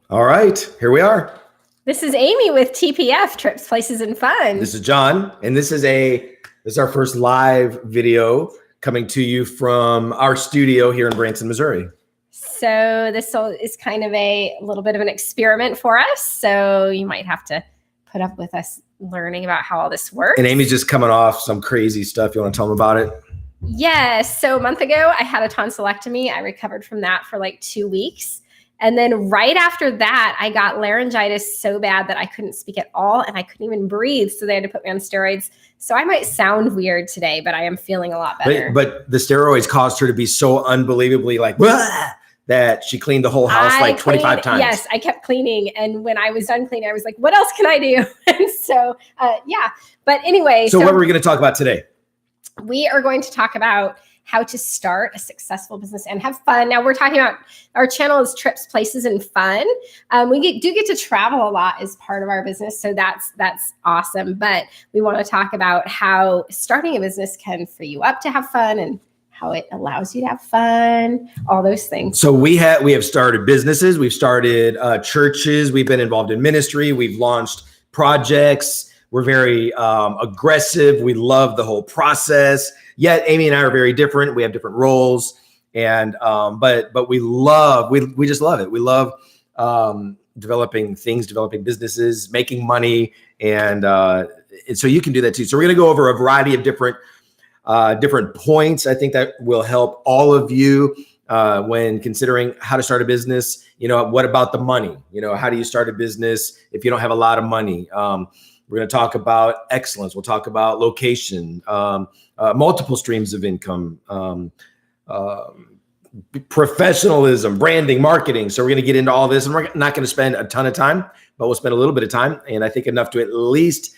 All right, here we are. This is Amy with TPF, Trips, Places, and Fun. This is John, and this is our first live video coming to you from our studio here in Branson, Missouri. So this is kind of a little bit of an experiment for us. So you might have to put up with us learning about how all this works. And Amy's just coming off some crazy stuff. You want to tell them about it? Yes. So a month ago, I had a tonsillectomy. I recovered from that for like 2 weeks. And then right after that, I got laryngitis so bad that I couldn't speak at all and I couldn't even breathe. So they had to put me on steroids. So I might sound weird today, but I am feeling a lot better. But the steroids caused her to be so unbelievably like, "Wah!" that she cleaned the whole house 25 times. Yes, I kept cleaning. And when I was done cleaning, I was like, what else can I do? And so, yeah. But anyway. So what are we going to talk about today? We are going to talk about how to start a successful business and have fun. Now we're talking about, our channel is Trips, Places, and Fun. We do get to travel a lot as part of our business. So that's awesome. But we want to talk about how starting a business can free you up to have fun and how it allows you to have fun, all those things. So we have started businesses. We've started churches. We've been involved in ministry. We've launched projects. We're very aggressive. We love the whole process. Yet Amy and I are very different. We have different roles, and but we just love it. We love developing things, developing businesses, making money, and so you can do that too. So we're going to go over a variety of different points. I think that will help all of you when considering how to start a business. You know, what about the money? You know, how do you start a business if you don't have a lot of money? We're going to talk about excellence. We'll talk about location, multiple streams of income, professionalism, branding, marketing. So we're going to get into all this, and we're not going to spend a ton of time, but we'll spend a little bit of time, and I think enough to at least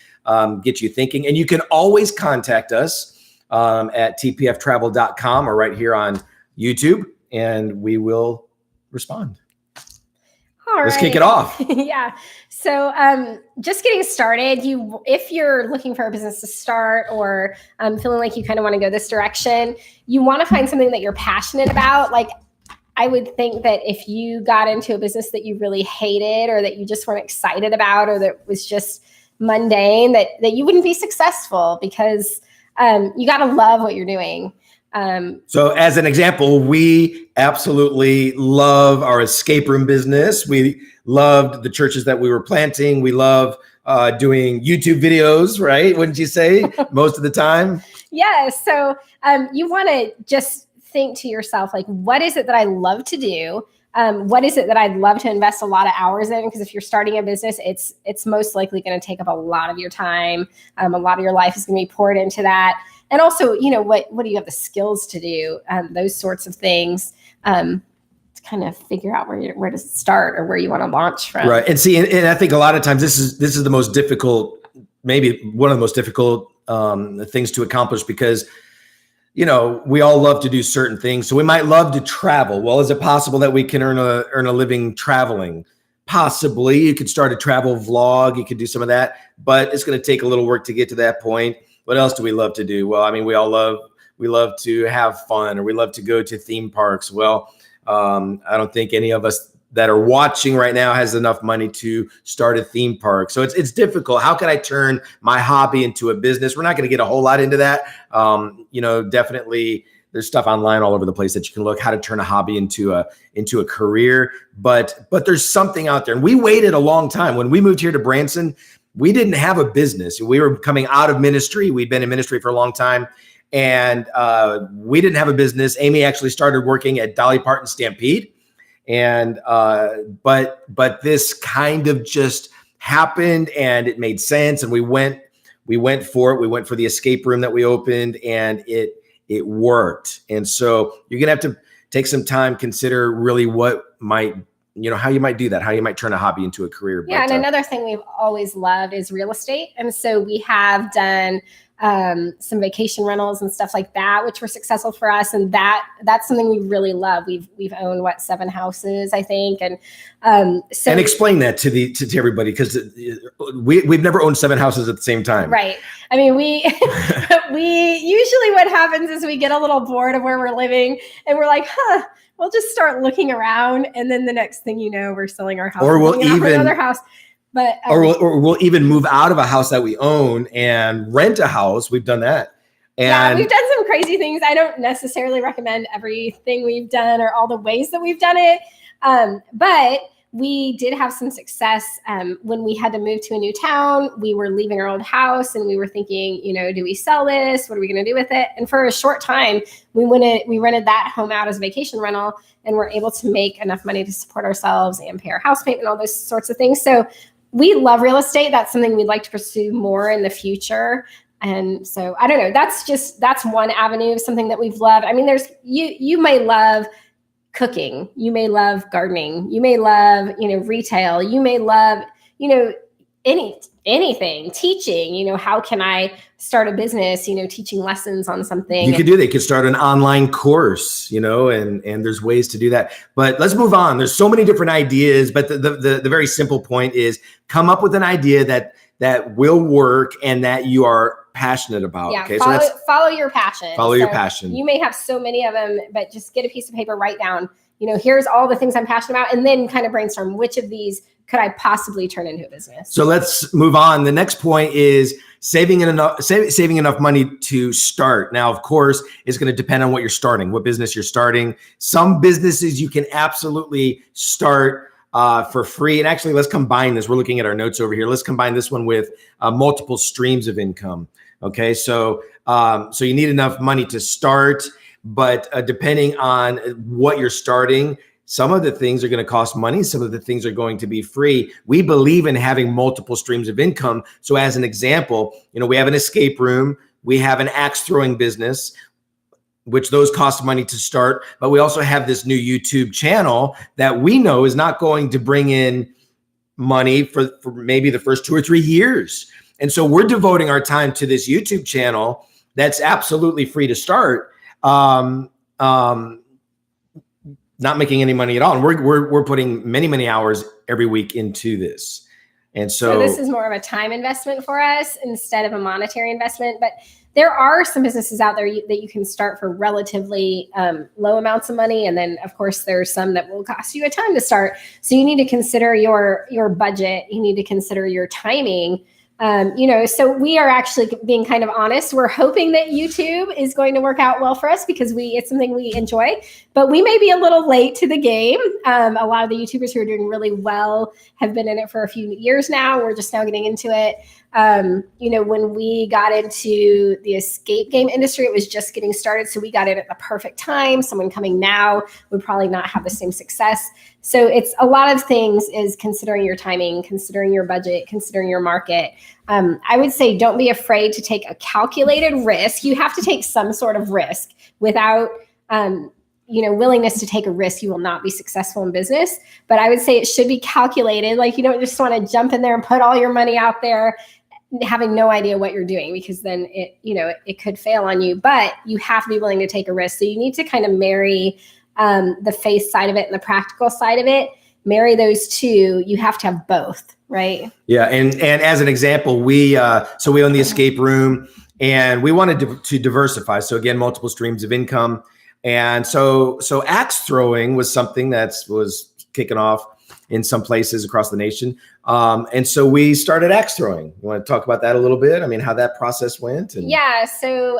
get you thinking. And you can always contact us at tpftravel.com or right here on YouTube, and we will respond. All Let's right. kick it off. Yeah. So just getting started, if you're looking for a business to start or feeling like you kind of want to go this direction, you want to find something that you're passionate about. Like, I would think that if you got into a business that you really hated or that you just weren't excited about or that was just mundane, that you wouldn't be successful, because you got to love what you're doing. So as an example, we absolutely love our escape room business. We loved the churches that we were planting. We love doing YouTube videos, right? Wouldn't you say most of the time? Yeah. So you want to just think to yourself, like, what is it that I love to do? What is it that I'd love to invest a lot of hours in? Because if you're starting a business, it's most likely going to take up a lot of your time. A lot of your life is going to be poured into that. And also, you know, what do you have the skills to do? Those sorts of things to kind of figure out where to start or where you want to launch from. Right. And see, and I think a lot of times this is the most difficult, maybe one of the most difficult things to accomplish, because, you know, we all love to do certain things. So we might love to travel. Well, is it possible that we can earn a living traveling? Possibly. You could start a travel vlog. You could do some of that, but it's going to take a little work to get to that point. What else do we love to do? Well, I mean, we love to have fun, or we love to go to theme parks. Well, I don't think any of us that are watching right now has enough money to start a theme park. So it's difficult. How can I turn my hobby into a business? We're not going to get a whole lot into that. You know, definitely there's stuff online all over the place that you can look how to turn a hobby into a career. But there's something out there. And we waited a long time. When we moved here to Branson, we didn't have a business. We were coming out of ministry. We'd been in ministry for a long time, and we didn't have a business. Amy actually started working at Dolly Parton Stampede, and but this kind of just happened, and it made sense, and we went for it. We went for the escape room that we opened, and it worked. And so you're gonna have to take some time, consider really what might, you know, how you might do that, how you might turn a hobby into a career. Yeah. And another thing we've always loved is real estate. And so we have done some vacation rentals and stuff like that, which were successful for us. And that's something we really love. We've owned 7 houses, I think. And so, and explain that to everybody, because we've never owned 7 houses at the same time. Right. I mean, we usually what happens is we get a little bored of where we're living and we're like, we'll just start looking around. And then the next thing you know, we're selling our house, or we'll even another house. But or we'll even move out of a house that we own and rent a house. We've done that. And yeah, we've done some crazy things. I don't necessarily recommend everything we've done or all the ways that we've done it. But we did have some success when we had to move to a new town. We were leaving our old house and we were thinking, do we sell this? What are we going to do with it? And for a short time, we rented that home out as a vacation rental and were able to make enough money to support ourselves and pay our house payment and all those sorts of things. So we love real estate. That's something we'd like to pursue more in the future. And so I don't know, that's one avenue of something that we've loved. I mean, you may love cooking, you may love gardening, you may love, retail, you may love, anything, teaching, how can I start a business, teaching lessons on something. You could do that. You could start an online course, and there's ways to do that. But let's move on. There's so many different ideas, but the very simple point is come up with an idea that will work and that you are passionate about. Yeah, okay, follow your passion. Follow your passion. You may have so many of them, but just get a piece of paper, write down, here's all the things I'm passionate about, and then kind of brainstorm which of these could I possibly turn into a business. So let's move on. The next point is saving enough money to start. Now, of course, it's going to depend on what you're starting, what business you're starting. Some businesses you can absolutely start for free. And actually, let's combine this. We're looking at our notes over here. Let's combine this one with multiple streams of income. Okay, so you need enough money to start, but depending on what you're starting, some of the things are going to cost money. Some of the things are going to be free. We believe in having multiple streams of income. So as an example, we have an escape room. We have an axe throwing business, which those cost money to start. But we also have this new YouTube channel that we know is not going to bring in money for maybe the first 2 or 3 years. And so we're devoting our time to this YouTube channel that's absolutely free to start. Not making any money at all. And we're putting many hours every week into this. And so this is more of a time investment for us instead of a monetary investment. But there are some businesses out there that you can start for relatively low amounts of money. And then, of course, there's some that will cost you a ton to start. So you need to consider your budget. You need to consider your timing. So we are actually being kind of honest. We're hoping that YouTube is going to work out well for us because it's something we enjoy, but we may be a little late to the game. A lot of the YouTubers who are doing really well have been in it for a few years now. We're just now getting into it. When we got into the escape game industry, it was just getting started. So we got in at the perfect time. Someone coming now would probably not have the same success. So it's a lot of things is considering your timing, considering your budget, considering your market. I would say don't be afraid to take a calculated risk. You have to take some sort of risk. Without willingness to take a risk, you will not be successful in business. But I would say it should be calculated. Like you don't just want to jump in there and put all your money out there having no idea what you're doing, because then it could fail on you. But you have to be willing to take a risk. So you need to kind of marry the faith side of it and the practical side of it. Marry those two. You have to have both, right? Yeah. And as an example, we own the escape room and we wanted to diversify. So again, multiple streams of income. And so axe throwing was something that was kicking off in some places across the nation. And so we started axe throwing. You want to talk about that a little bit? I mean, how that process went? Yeah. So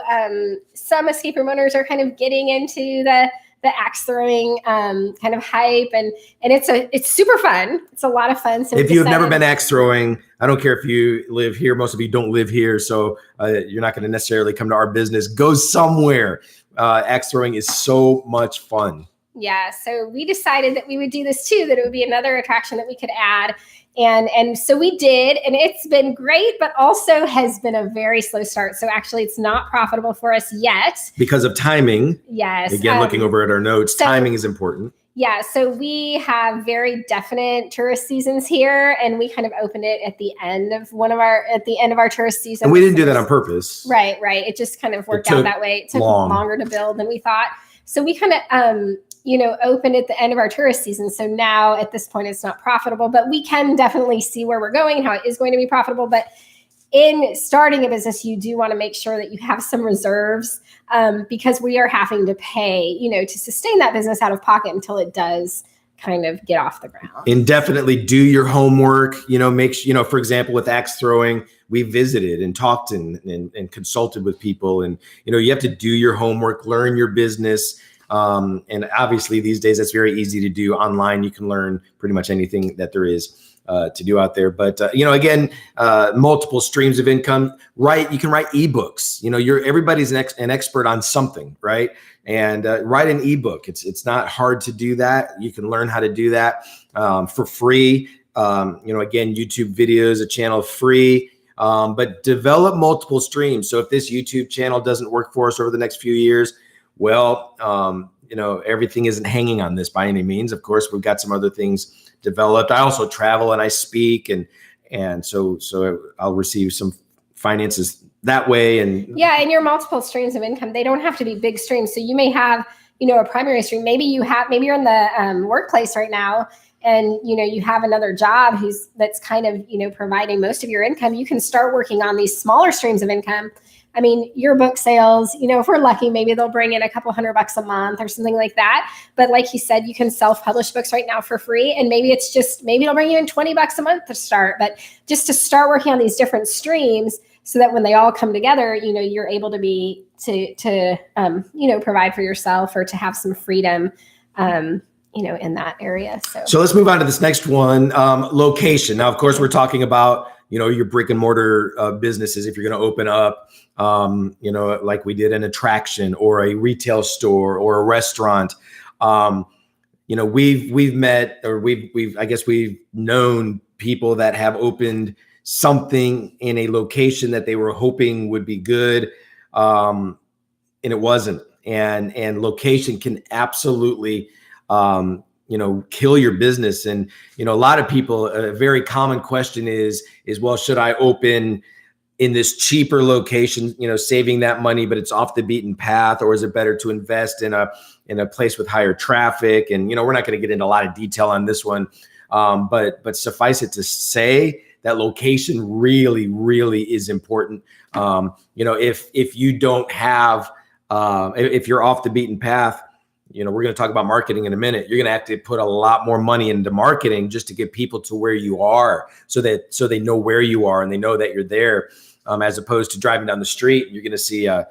some escape room owners are kind of getting into the axe throwing kind of hype, and it's super fun. It's a lot of fun. So if you have never been axe throwing, I don't care if you live here. Most of you don't live here, so you're not going to necessarily come to our business. Go somewhere. Axe throwing is so much fun. Yeah. So we decided that we would do this too, that it would be another attraction that we could add. And so we did, and it's been great, but also has been a very slow start. So actually it's not profitable for us yet. Because of timing. Yes. Again, looking over at our notes, timing is important. Yeah, so we have very definite tourist seasons here, and we kind of opened it at the end of our tourist season. And we didn't do that on purpose. Right. It just kind of worked out that way. It took longer to build than we thought. So we kind of opened at the end of our tourist season. So now at this point it's not profitable, but we can definitely see where we're going and how it is going to be profitable. But in starting a business, you do want to make sure that you have some reserves, because we are having to pay, to sustain that business out of pocket until it does kind of get off the ground. And definitely do your homework, for example, with axe throwing, we visited and talked and consulted with people, and, you have to do your homework, learn your business. And obviously these days that's very easy to do online. You can learn pretty much anything that there is to do out there. But, again, multiple streams of income, right? You can write ebooks, everybody's an expert on something, right? And write an ebook. It's not hard to do that. You can learn how to do that for free. Again, YouTube videos, a channel free, but develop multiple streams. So if this YouTube channel doesn't work for us over the next few years, well, everything isn't hanging on this by any means. Of course, we've got some other things developed. I also travel and I speak, and so I'll receive some finances that way. And your multiple streams of income, they don't have to be big streams. So you may have, a primary stream. Maybe you're in the workplace right now, and you have another job that's kind of providing most of your income. You can start working on these smaller streams of income. I mean, your book sales, if we're lucky, maybe they'll bring in a couple $100 a month or something like that. But like you said, you can self-publish books right now for free. And maybe it'll bring you in $20 a month to start. But just to start working on these different streams so that when they all come together, you're able to provide for yourself or to have some freedom, in that area. So let's move on to this next one, location. Now, of course, we're talking about, your brick and mortar businesses. If you're going to open up, like we did an attraction or a retail store or a restaurant, we've met, or we've known people that have opened something in a location that they were hoping would be good, and it wasn't. And location can absolutely kill your business. And, a lot of people, a very common question is, well, should I open in this cheaper location, saving that money, but it's off the beaten path, or is it better to invest in a place with higher traffic? And, we're not going to get into a lot of detail on this one. But suffice it to say that location really, really is important. If you don't have, if you're off the beaten path, we're going to talk about marketing in a minute. You're going to have to put a lot more money into marketing just to get people to where you are, so they know where you are and they know that you're there, as opposed to driving down the street. You're going to see a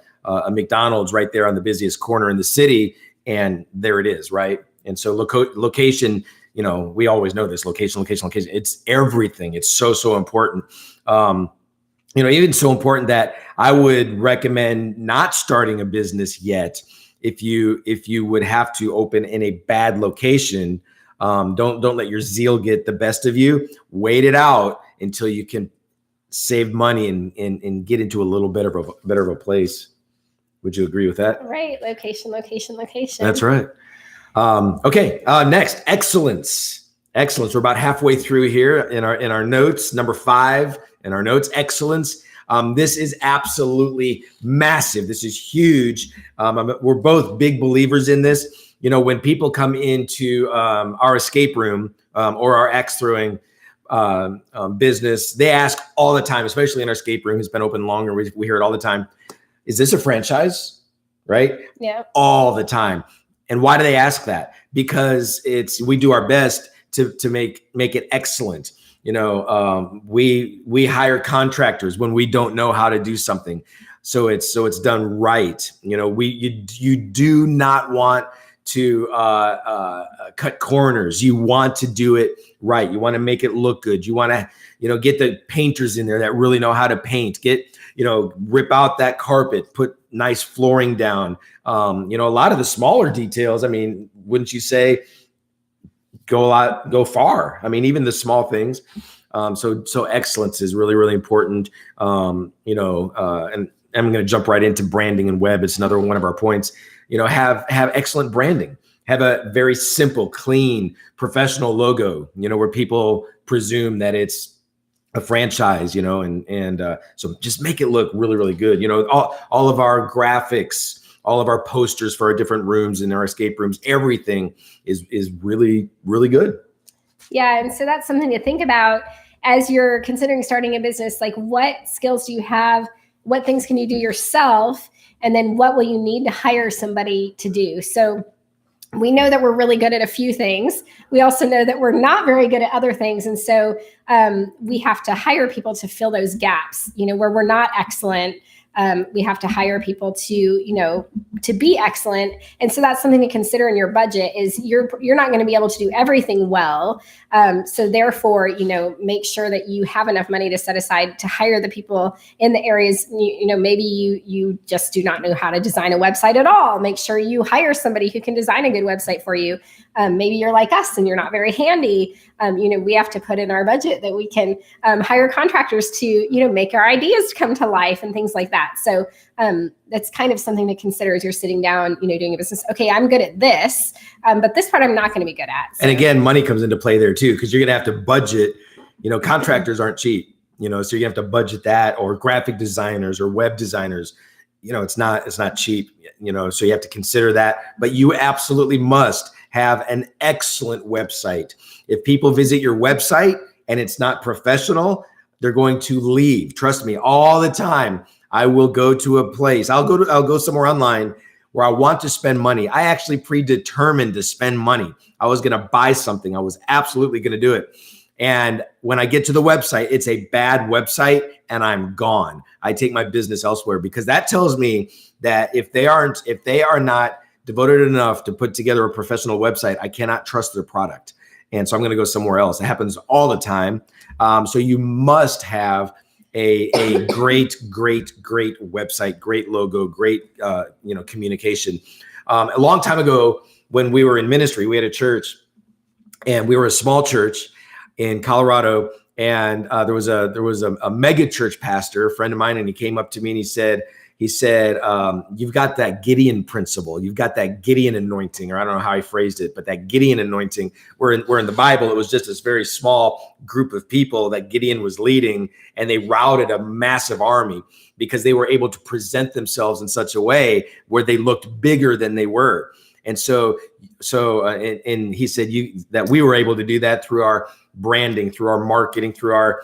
McDonald's right there on the busiest corner in the city, and there it is, right? And so location, we always know this, location. It's everything. It's so important. Even so important that I would recommend not starting a business yet. If you would have to open in a bad location, don't let your zeal get the best of you. Wait it out until you can save money and get into a little better of a place. Would you agree with that? Right. Location. That's right. Okay. Next, excellence. We're about halfway through here in our notes. Number 5 in our notes, excellence. This is absolutely massive. This is huge. We're both big believers in this. When people come into our escape room or our axe throwing business, they ask all the time, especially in our escape room, has been open longer. We hear it all the time. Is this a franchise? Right? Yeah. All the time. And why do they ask that? Because we do our best to make it excellent. We hire contractors when we don't know how to do something. So it's done right. You do not want to cut corners. You want to do it right. You want to make it look good. You want to, get the painters in there that really know how to paint, rip out that carpet, put nice flooring down. A lot of the smaller details, wouldn't you say, go far. Even the small things. So excellence is really, really important. And I'm going to jump right into branding and web. It's another one of our points. Have excellent branding, have a very simple, clean, professional logo, where people presume that it's a franchise, and so just make it look really, really good. All of our graphics, all of our posters for our different rooms and our escape rooms, everything is really, really good. Yeah. And so that's something to think about as you're considering starting a business. Like, what skills do you have? What things can you do yourself? And then what will you need to hire somebody to do? So we know that we're really good at a few things. We also know that we're not very good at other things. And so we have to hire people to fill those gaps, where we're not excellent. We have to hire people to be excellent. And so that's something to consider in your budget is you're not going to be able to do everything well. So therefore, make sure that you have enough money to set aside to hire the people in the areas, maybe you just do not know how to design a website at all. Make sure you hire somebody who can design a good website for you. Maybe you're like us and you're not very handy. We have to put in our budget that we can hire contractors to, make our ideas come to life and things like that. So that's kind of something to consider as you're sitting down, doing a business. Okay, I'm good at this, but this part I'm not going to be good at. So. And again, money comes into play there too, because you're going to have to budget. Contractors aren't cheap. So you're gonna have to budget that, or graphic designers or web designers. It's not cheap. So you have to consider that. But you absolutely must have an excellent website. If people visit your website and it's not professional, they're going to leave. Trust me, all the time. I will go to a place. I'll go somewhere online where I want to spend money. I actually predetermined to spend money. I was going to buy something. I was absolutely going to do it. And when I get to the website, it's a bad website and I'm gone. I take my business elsewhere, because that tells me that if they are not devoted enough to put together a professional website, I cannot trust their product. And so I'm going to go somewhere else. It happens all the time. So you must have a great website, great logo, great, communication. A long time ago, when we were in ministry, we had a church, and we were a small church in Colorado. And there was a mega church pastor, a friend of mine, and he came up to me and he said, you've got that Gideon principle. You've got that Gideon anointing, or I don't know how he phrased it, but that Gideon anointing, where in the Bible, it was just this very small group of people that Gideon was leading, and they routed a massive army because they were able to present themselves in such a way where they looked bigger than they were. And so he said that we were able to do that through our branding, through our marketing, through our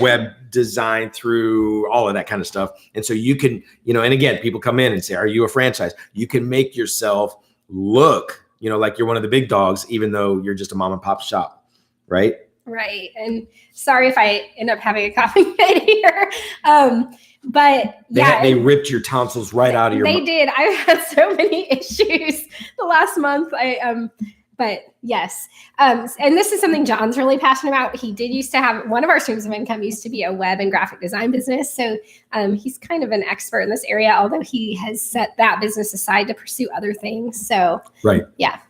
web design, through all of that kind of stuff. And so you can, and again, people come in and say, are you a franchise? You can make yourself look, like you're one of the big dogs, even though you're just a mom and pop shop, right? Right. And sorry if I end up having a coughing fit here. But they ripped your tonsils right out of your mouth. They did. I've had so many issues the last month. But yes. And this is something John's really passionate about. He did used to have, one of our streams of income used to be a web and graphic design business. So he's kind of an expert in this area, although he has set that business aside to pursue other things. So, right. Yeah.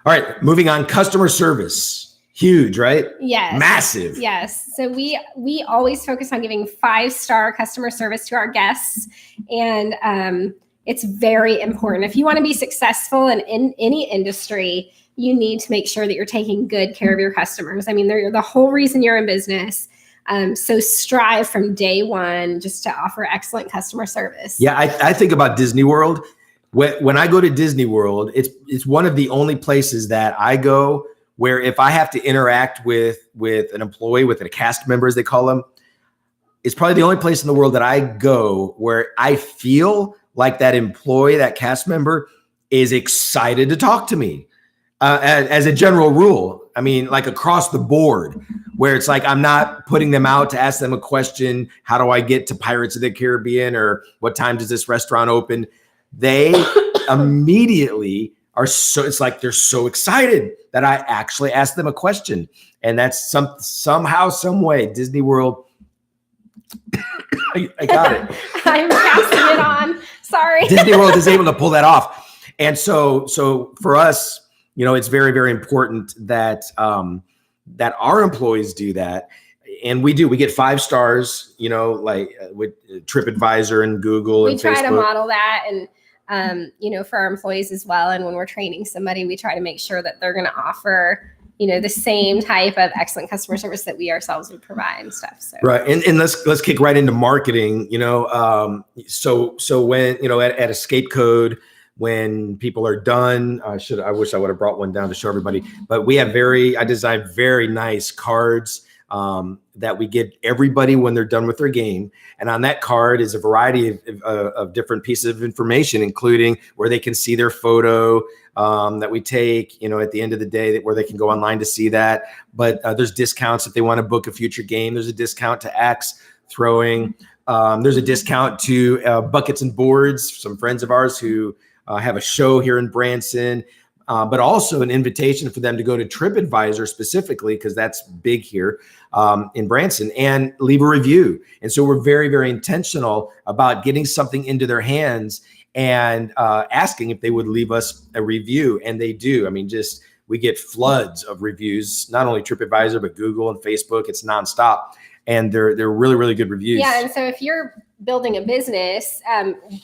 All right. Moving on. Customer service. Huge, right? Yes. Massive. Yes. So we always focus on giving 5-star customer service to our guests. And it's very important. If you want to be successful in any industry, you need to make sure that you're taking good care of your customers. I mean, they're the whole reason you're in business. So strive from day one just to offer excellent customer service. Yeah, I think about Disney World. When I go to Disney World, it's one of the only places that I go where if I have to interact with an employee, with a cast member, as they call them, it's probably the only place in the world that I go where I feel like that employee, that cast member, is excited to talk to me. As a general rule, I mean, like across the board, where it's like I'm not putting them out to ask them a question. How do I get to Pirates of the Caribbean, or what time does this restaurant open? They immediately it's like they're so excited that I actually asked them a question. And that's somehow, some way, Disney World. I got it. I'm passing it on. Sorry. Disney World is able to pull that off. And so for us, it's very, very important that that our employees do that. And we get 5 stars, like with TripAdvisor and Google and Facebook. We try to model that. And for our employees as well. And when we're training somebody, we try to make sure that they're going to offer, the same type of excellent customer service that we ourselves would provide and stuff. So. Right. And let's kick right into marketing, so when, at Escape Code, when people are done, I wish I would have brought one down to show everybody, but I designed very nice cards that we give everybody when they're done with their game. And on that card is a variety of different pieces of information, including where they can see their photo that we take, at the end of the day, where they can go online to see that. But there's discounts if they want to book a future game. There's a discount to axe throwing. There's a discount to buckets and boards. Some friends of ours who have a show here in Branson, but also an invitation for them to go to TripAdvisor specifically, because that's big here in Branson, and leave a review. And so we're very, very intentional about getting something into their hands and asking if they would leave us a review. And they do. I mean, we get floods of reviews, not only TripAdvisor, but Google and Facebook. It's nonstop. And they're really, really good reviews. Yeah. And so if you're building a business,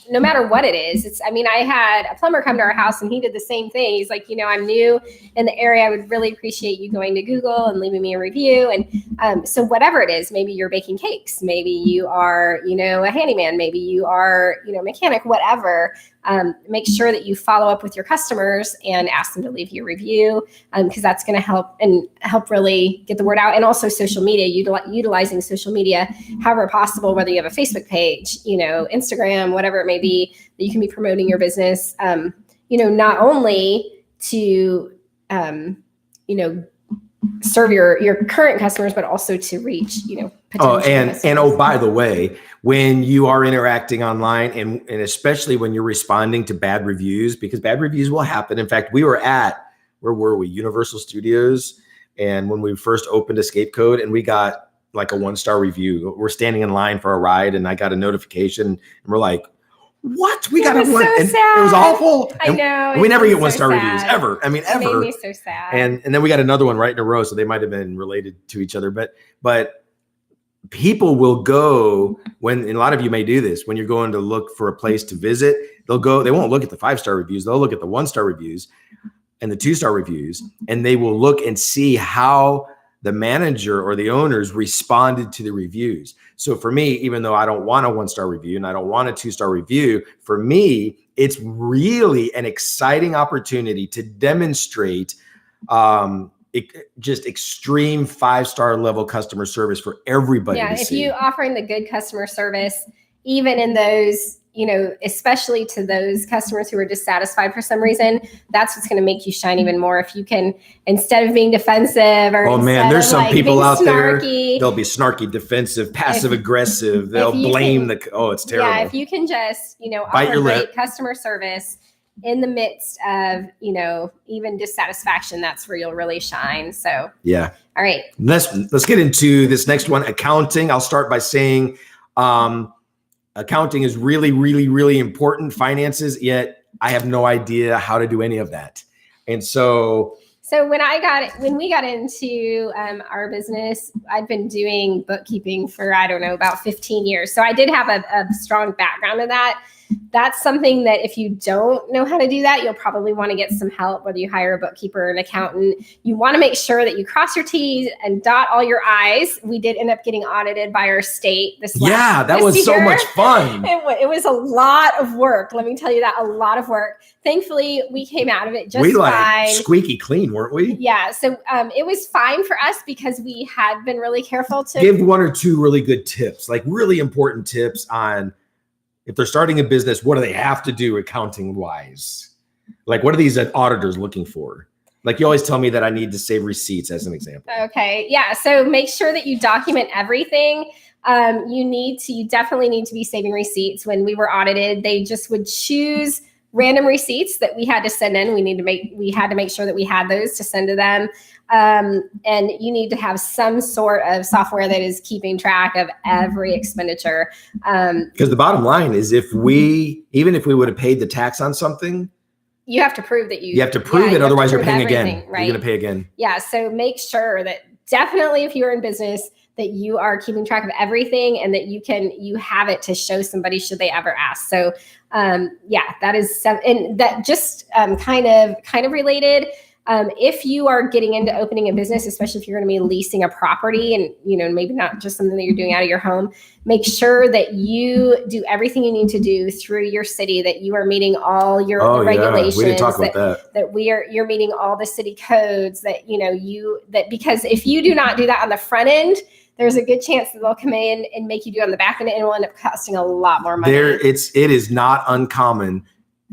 no matter what it is, I had a plumber come to our house and he did the same thing. He's like, I'm new in the area. I would really appreciate you going to Google and leaving me a review. And so whatever it is, maybe you're baking cakes, maybe you are, a handyman, maybe you are, mechanic, whatever. Make sure that you follow up with your customers and ask them to leave you a review, because that's going to help really get the word out. And also social media, utilizing social media, however possible, whether you have a Facebook page, Instagram, whatever it may be, that you can be promoting your business, not only to, serve your current customers, but also to reach, potential customers. By the way, when you are interacting online and especially when you're responding to bad reviews, because bad reviews will happen. In fact, we were at, where were we? Universal Studios. And when we first opened Escape Code, and we got like a 1-star review, we're standing in line for a ride and I got a notification and we're like, what? We got a one. So and sad. It was awful. I know. And we never get 1-star reviews ever. I mean, It ever. made me so sad. And then we got another one right in a row. So they might've been related to each other, but people will go and a lot of you may do this when you're going to look for a place to visit, they won't look at the 5-star reviews. They'll look at the 1-star reviews and the 2-star reviews, and they will look and see how the manager or the owners responded to the reviews. So for me, even though I don't want a 1-star review and I don't want a 2-star review, for me, it's really an exciting opportunity to demonstrate just extreme 5-star level customer service for everybody. Yeah, to if see. you offering the good customer service, even in those, especially to those customers who are dissatisfied for some reason, that's what's going to make you shine even more. If you can, instead of being defensive or there's some people out there, snarky, they'll be snarky, defensive, passive aggressive. They'll blame it's terrible. Yeah, if you can just, Bite offer your great lip. customer service in the midst of, even dissatisfaction, that's where you'll really shine. So, yeah. All right. Let's get into this next one, accounting. I'll start by saying, accounting is really, really, really important. Finances, yet I have no idea how to do any of that. And so when we got into our business, I'd been doing bookkeeping for, about 15 years. So I did have a strong background in that. That's something that if you don't know how to do that, you'll probably want to get some help, whether you hire a bookkeeper or an accountant. You want to make sure that you cross your T's and dot all your I's. We did end up getting audited by our state this that was year. So much fun. It was a lot of work. Let me tell you that, a lot of work. Thankfully, we came out of it just fine. Squeaky clean, weren't we? Yeah. So it was fine for us because we had been really careful to give 1 or 2 really good tips, like really important tips on if they're starting a business, what do they have to do accounting wise? Like, what are these auditors looking for? Like, you always tell me that I need to save receipts as an example. Okay. Yeah. So make sure that you document everything. You definitely need to be saving receipts. When we were audited, they just would choose random receipts that we had to send in. We had to make sure that we had those to send to them. And you need to have some sort of software that is keeping track of every expenditure. Because the bottom line is even if we would have paid the tax on something, you have to prove that you have to prove it. Otherwise you're paying again. Right? You're going to pay again. Yeah. So make sure that definitely if you're in business, that you are keeping track of everything and that you have it to show somebody should they ever ask. So that is some, and that just kind of related. If you are getting into opening a business, especially if you're going to be leasing a property and, maybe not just something that you're doing out of your home, make sure that you do everything you need to do through your city, that you are meeting all your regulations. We didn't talk about that. You're meeting all the city codes, that, because if you do not do that on the front end, there's a good chance that they'll come in and make you do it on the back end, and it will end up costing a lot more money. It is not uncommon.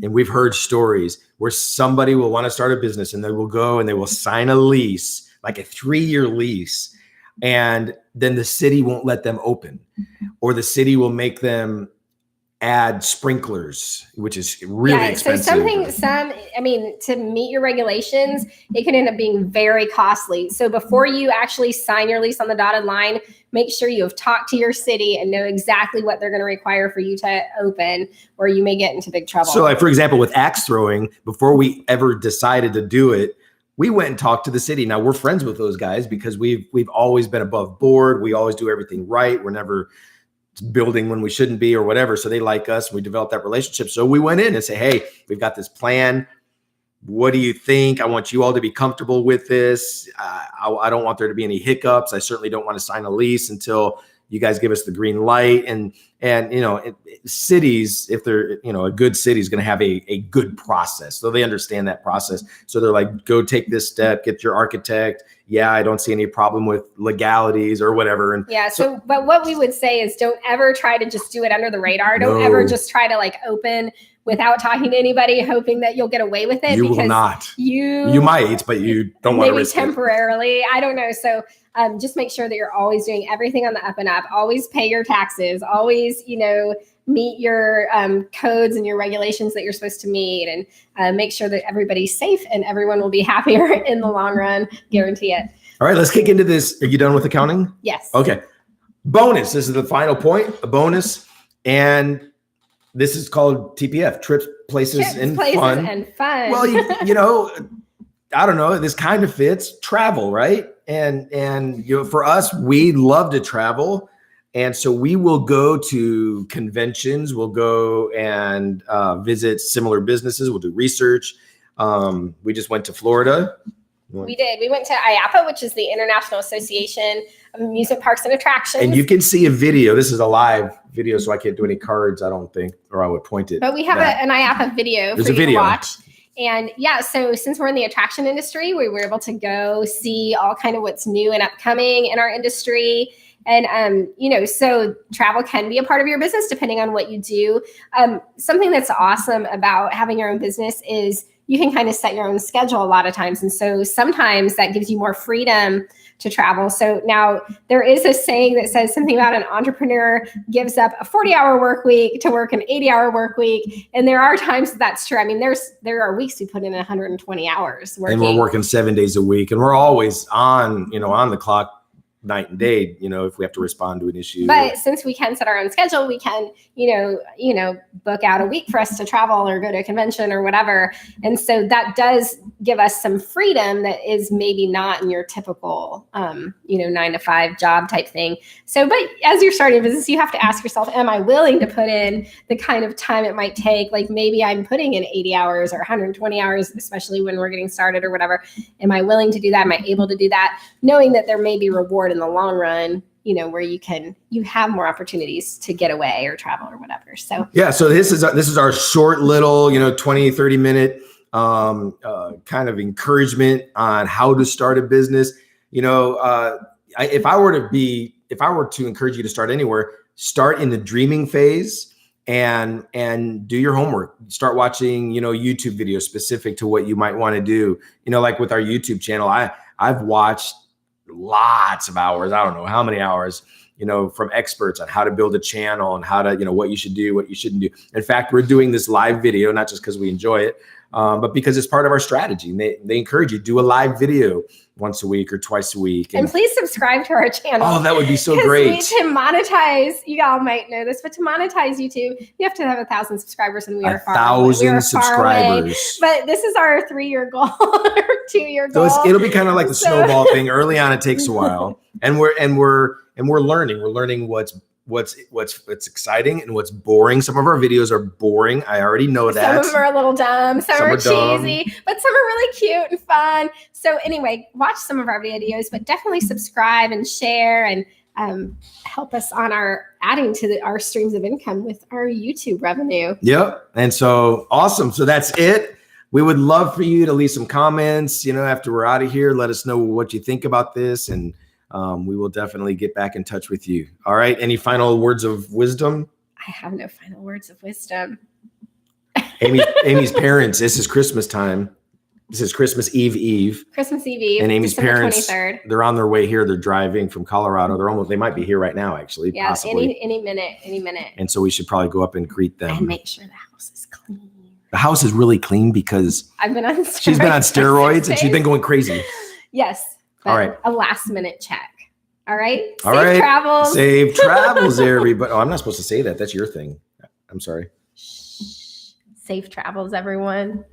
And we've heard stories where somebody will want to start a business and they will go and they will sign a lease, like a 3-year lease. And then the city won't let them open, or the city will make them add sprinklers, which is really expensive. So to meet your regulations, it can end up being very costly. So before you actually sign your lease on the dotted line, make sure you have talked to your city and know exactly what they're going to require for you to open, or you may get into big trouble. So, like, for example, with axe throwing, before we ever decided to do it, we went and talked to the city. Now, we're friends with those guys because we've always been above board. We always do everything right. We're never building when we shouldn't be or whatever. So they like us. We developed that relationship. So we went in and say, hey, we've got this plan. What do you think? I want you all to be comfortable with this. I don't want there to be any hiccups. I certainly don't want to sign a lease until you guys give us the green light. And cities, if they're, a good city is going to have a good process. So they understand that process. So they're like, go take this step, get your architect. Yeah, I don't see any problem with legalities or whatever. And but what we would say is, don't ever try to just do it under the radar. Don't ever just try to open without talking to anybody, hoping that you'll get away with it. You will not. You might, but you don't want to risk it. Maybe temporarily. I don't know. So just make sure that you're always doing everything on the up and up. Always pay your taxes. Always, meet your codes and your regulations that you're supposed to meet, and make sure that everybody's safe and everyone will be happier in the long run. Guarantee it. All right, let's kick into this. Are you done with accounting? Yes. Okay. Bonus. This is the final point, a bonus. And this is called TPF, trips, places, and fun. Well, I don't know. This kind of fits travel, right? And for us, we love to travel. And so we will go to conventions. We'll go and visit similar businesses. We'll do research. We just went to Florida. We did. We went to IAPA, which is the International Association of Amusement Parks and Attractions. And you can see a video. This is a live video, so I can't do any cards, I don't think, or I would point it. But we have an IAPA video for you to watch. And so since we're in the attraction industry, we were able to go see all kind of what's new and upcoming in our industry. And, so travel can be a part of your business depending on what you do. Something that's awesome about having your own business is you can kind of set your own schedule a lot of times. And so sometimes that gives you more freedom to travel. So now there is a saying that says something about an entrepreneur gives up a 40-hour work week to work an 80-hour work week. And there are times that's true. I mean, there are weeks we put in 120 hours working. And we're working 7 days a week, and we're always on the clock, night and day, if we have to respond to an issue. But since we can set our own schedule, we can, book out a week for us to travel or go to a convention or whatever. And so that does give us some freedom that is maybe not in your typical, 9-to-5 job type thing. So, but as you're starting a business, you have to ask yourself, am I willing to put in the kind of time it might take? Like maybe I'm putting in 80 hours or 120 hours, especially when we're getting started or whatever. Am I willing to do that? Am I able to do that? Knowing that there may be reward in the long run, where you have more opportunities to get away or travel or whatever. So so this is our short little 20, 30 minute kind of encouragement on how to start a business. If I were to encourage you to start anywhere, start in the dreaming phase and do your homework. Start watching YouTube videos specific to what you might want to do. Like with our YouTube channel, I've watched lots of hours. I don't know how many hours, from experts on how to build a channel and how to, what you should do, what you shouldn't do. In fact, we're doing this live video, not just because we enjoy it, but because it's part of our strategy. And they encourage you to do a live video once a week or twice a week. And please subscribe to our channel. Oh, that would be so great. To monetize, you all might know this, but to monetize YouTube, you have to have 1,000 subscribers, and we are far away. 1,000 subscribers. But this is our 3-year goal or 2-year goal. So it'll be kind of like the snowball thing. Early on, it takes a while, and we're and we're learning what's exciting and what's boring. Some of our videos are boring. I already know that. Some of them are a little dumb. Some are cheesy, dumb. but some are really cute and fun. So anyway, watch some of our videos, but definitely subscribe and share and help us on our adding to our streams of income with our YouTube revenue. Yep. And so awesome. So that's it. We would love for you to leave some comments, after we're out of here. Let us know what you think about this, and we will definitely get back in touch with you. All right. Any final words of wisdom? I have no final words of wisdom. Amy's parents, this is Christmas time. This is Christmas Eve. Christmas Eve. And Amy's December parents, 23rd. They're on their way here. They're driving from Colorado. They might be here right now, actually. Yeah, possibly. any minute. And so we should probably go up and greet them. And make sure the house is clean. The house is really clean because I've been on steroids. She's been on steroids and she's been going crazy. Yes. All right. A last minute check. All right. All right. Travels. Safe travels, everybody. Oh, I'm not supposed to say that. That's your thing. I'm sorry. Shh. Safe travels, everyone.